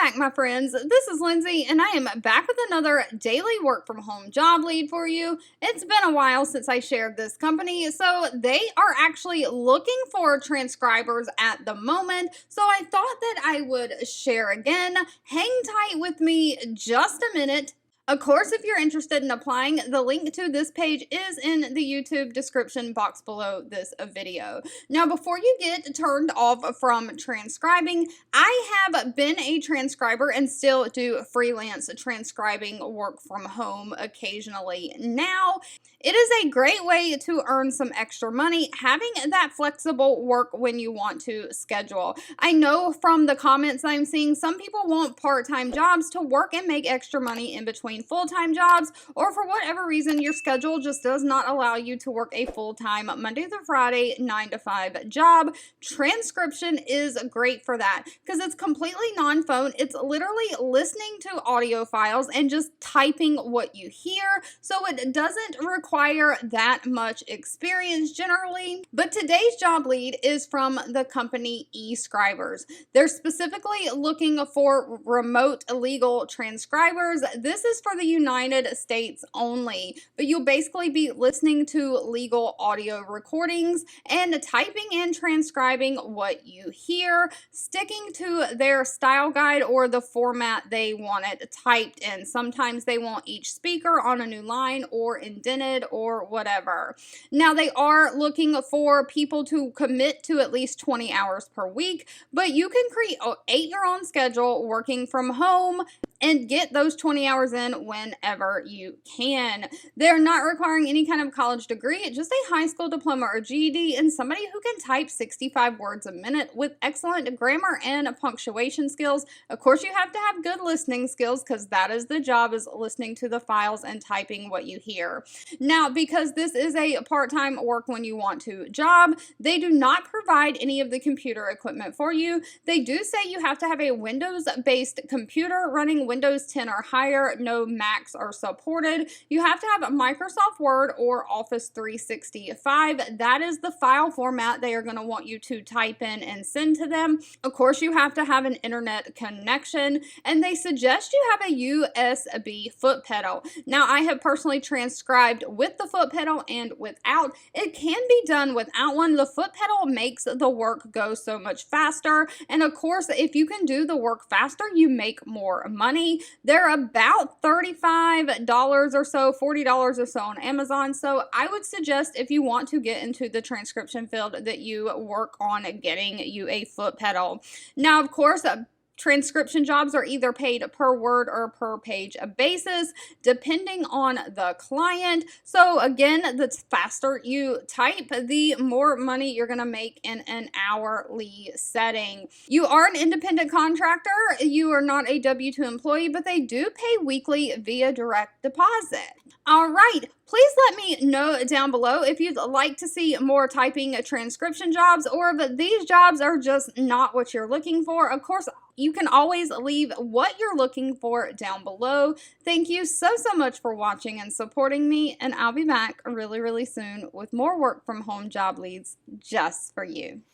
back, my friends. This is Lindsay, and I am back with another daily work from home job lead for you. It's been a while since I shared this company, so they are actually looking for transcribers at the moment. So I thought that I would share again. Hang tight with me just a minute. Of course, if you're interested in applying, the link to this page is in the YouTube description box below this video. Now, before you get turned off from transcribing, I have been a transcriber and still do freelance transcribing work from home occasionally. Now, it is a great way to earn some extra money, having that flexible work when you want to schedule. I know from the comments I'm seeing, some people want part-time jobs to work and make extra money in between full-time jobs, or for whatever reason your schedule just does not allow you to work a full-time Monday through Friday 9 to 5 job. Transcription is great for that because it's completely non-phone. It's literally listening to audio files and just typing what you hear, so it doesn't require that much experience generally. But today's job lead is from the company Escribers. They're specifically looking for remote legal transcribers. This is for the United States only, but you'll basically be listening to legal audio recordings and typing and transcribing what you hear, sticking to their style guide or the format they want it typed in. Sometimes they want each speaker on a new line or indented or whatever. Now, they are looking for people to commit to at least 20 hours per week, but you can create your own schedule working from home and get those 20 hours in whenever you can. They're not requiring any kind of college degree, just a high school diploma or GED, and somebody who can type 65 words a minute with excellent grammar and punctuation skills. Of course, you have to have good listening skills because that is the job, is listening to the files and typing what you hear. Now, because this is a part-time work when you want to job, they do not provide any of the computer equipment for you. They do say you have to have a Windows-based computer running Windows 10 or higher. No Macs are supported. You have to have Microsoft Word or Office 365. That is the file format they are going to want you to type in and send to them. Of course, you have to have an internet connection, and they suggest you have a USB foot pedal. Now, I have personally transcribed with the foot pedal and without. It can be done without one. The foot pedal makes the work go so much faster, and of course, if you can do the work faster, you make more money. They're about $35 or so, $40 or so on Amazon. So I would suggest, if you want to get into the transcription field, that you work on getting you a foot pedal. Now, of course, transcription jobs are either paid per word or per page basis, depending on the client. So again, the faster you type, the more money you're going to make in an hourly setting. You are an independent contractor. You are not a W-2 employee, but they do pay weekly via direct deposit. All right. Please let me know down below if you'd like to see more typing transcription jobs, or if these jobs are just not what you're looking for. Of course, you can always leave what you're looking for down below. Thank you so much for watching and supporting me, and I'll be back really soon with more work from home job leads just for you.